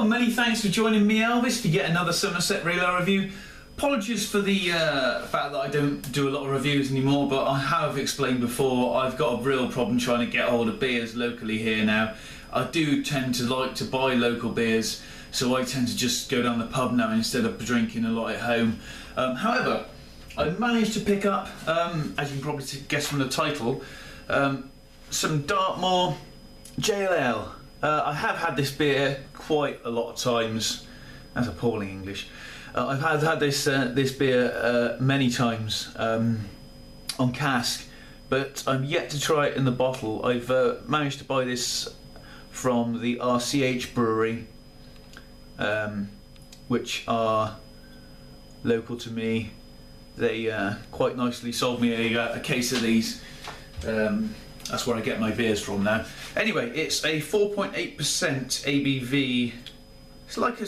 Well, many thanks for joining me, Elvis, to get another Somerset Real Ale review. Apologies for the fact that I don't do a lot of reviews anymore, but I have explained before, I've got a real problem trying to get hold of beers locally here now. I do tend to like to buy local beers, so I tend to just go down the pub now instead of drinking a lot at home. However, I managed to pick up, as you can probably guess from the title, some Dartmoor JLL. I have had this beer quite a lot of times. That's appalling English. I've had this beer many times on cask, but I'm yet to try it in the bottle. I've managed to buy this from the RCH Brewery, which are local to me. They quite nicely sold me a case of these. That's where I get my beers from now. Anyway, it's a 4.8% ABV. It's like a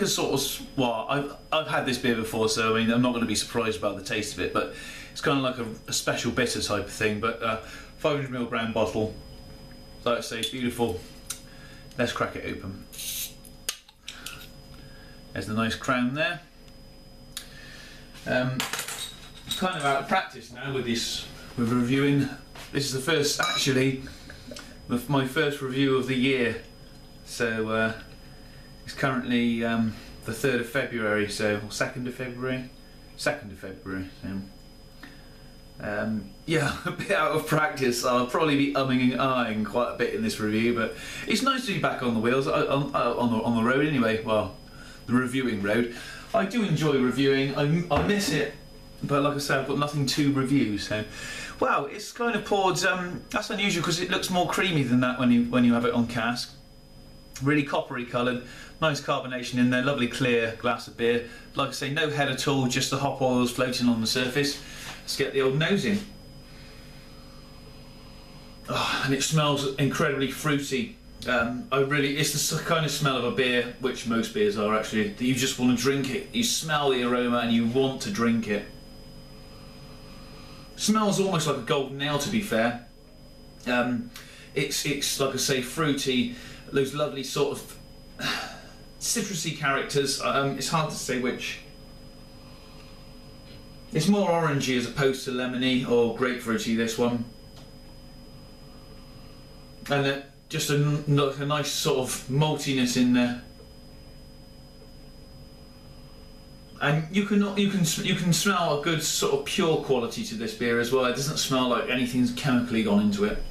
sort of, well, I've had this beer before, so I mean I'm not going to be surprised about the taste of it, but it's kind of like a special bitter type of thing. But 500ml brown bottle, like I say, beautiful. Let's crack it open. There's the nice crown there. Kind of out of practice now with reviewing. This is the first, actually, my first review of the year. So it's currently the 3rd of February, so 2nd of February, 2nd of February. So, yeah, a bit out of practice. I'll probably be umming and ahhing quite a bit in this review, but it's nice to be back on the wheels, on the road anyway. Well, the reviewing road. I do enjoy reviewing. I miss it, but like I said, I've got nothing to review. So, wow, it's kind of poured. That's unusual because it looks more creamy than that when you have it on cask. Really coppery coloured, nice carbonation in there, lovely clear glass of beer. Like I say, no head at all, just the hop oils floating on the surface. Let's get the old nose in. Oh, and it smells incredibly fruity. It's the kind of smell of a beer, which most beers are actually, that you just want to drink it. You smell the aroma and you want to drink it. Smells almost like a golden ale, to be fair. It's like I say, fruity, those lovely sort of citrusy characters. It's hard to say which. It's more orangey as opposed to lemony or grapefruity, this one. And just a nice sort of maltiness in there. And you can smell a good sort of pure quality to this beer as well. It doesn't smell like anything's chemically gone into it.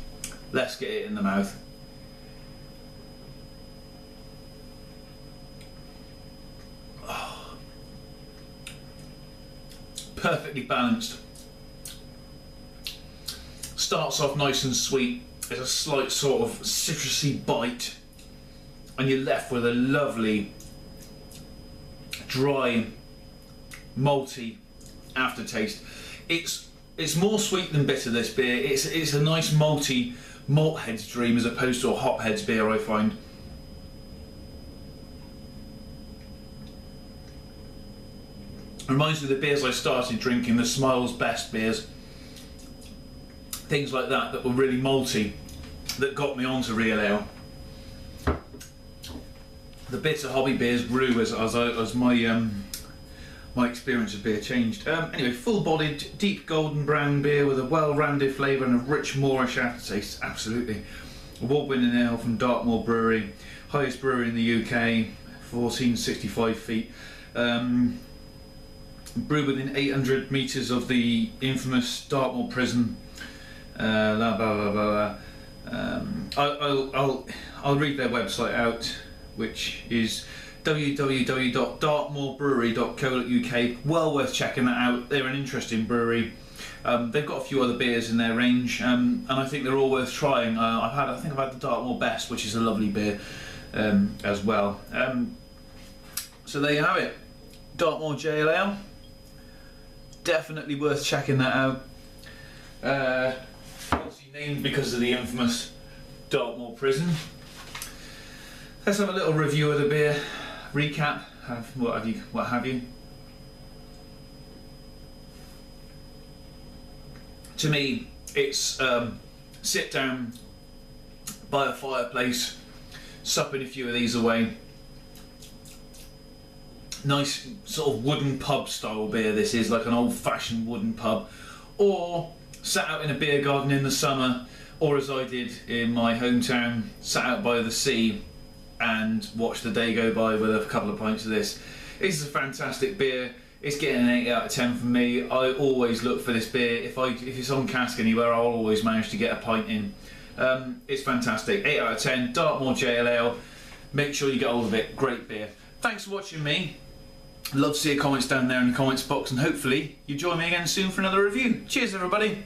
Let's get it in the mouth. Oh. Perfectly balanced. Starts off nice and sweet. There's a slight sort of citrusy bite, and you're left with a lovely, dry, malty aftertaste. It's more sweet than bitter, this beer. It's a nice malty malt head's dream as opposed to a hop head's beer, I find. Reminds me of the beers I started drinking, the Smiles Best beers. Things like that were really malty, that got me onto real ale. The bitter hobby beers grew as my experience of beer changed. Anyway, full-bodied, deep golden brown beer with a well-rounded flavour and a rich Moorish aftertaste. Absolutely. Award-winning ale from Dartmoor Brewery, highest brewery in the UK, 1465 feet. Brewed within 800 metres of the infamous Dartmoor prison. Blah, blah, blah, blah. I'll read their website out, which is www.dartmoorbrewery.co.uk. Well worth checking that out. They're an interesting brewery. They've got a few other beers in their range, and I think they're all worth trying. I think I've had the Dartmoor Best, which is a lovely beer as well. So there you have it, Dartmoor JLL. Definitely worth checking that out. Obviously named because of the infamous Dartmoor prison. Let's have a little review of the beer, recap, what have you. To me, it's sit down by a fireplace, supping a few of these away, Nice sort of wooden pub style beer. This is like an old-fashioned wooden pub, or sat out in a beer garden in the summer, or as I did in my hometown, sat out by the sea and watched the day go by with a couple of pints of this. This is a fantastic beer. It's getting an 8 out of 10 from me. I always look for this beer. If it's on cask anywhere, I'll always manage to get a pint in. It's fantastic. 8 out of 10. Dartmoor JLL. Make sure you get hold of it. Great beer. Thanks for watching me. Love to see your comments down there in the comments box, and hopefully you join me again soon for another review. Cheers, everybody.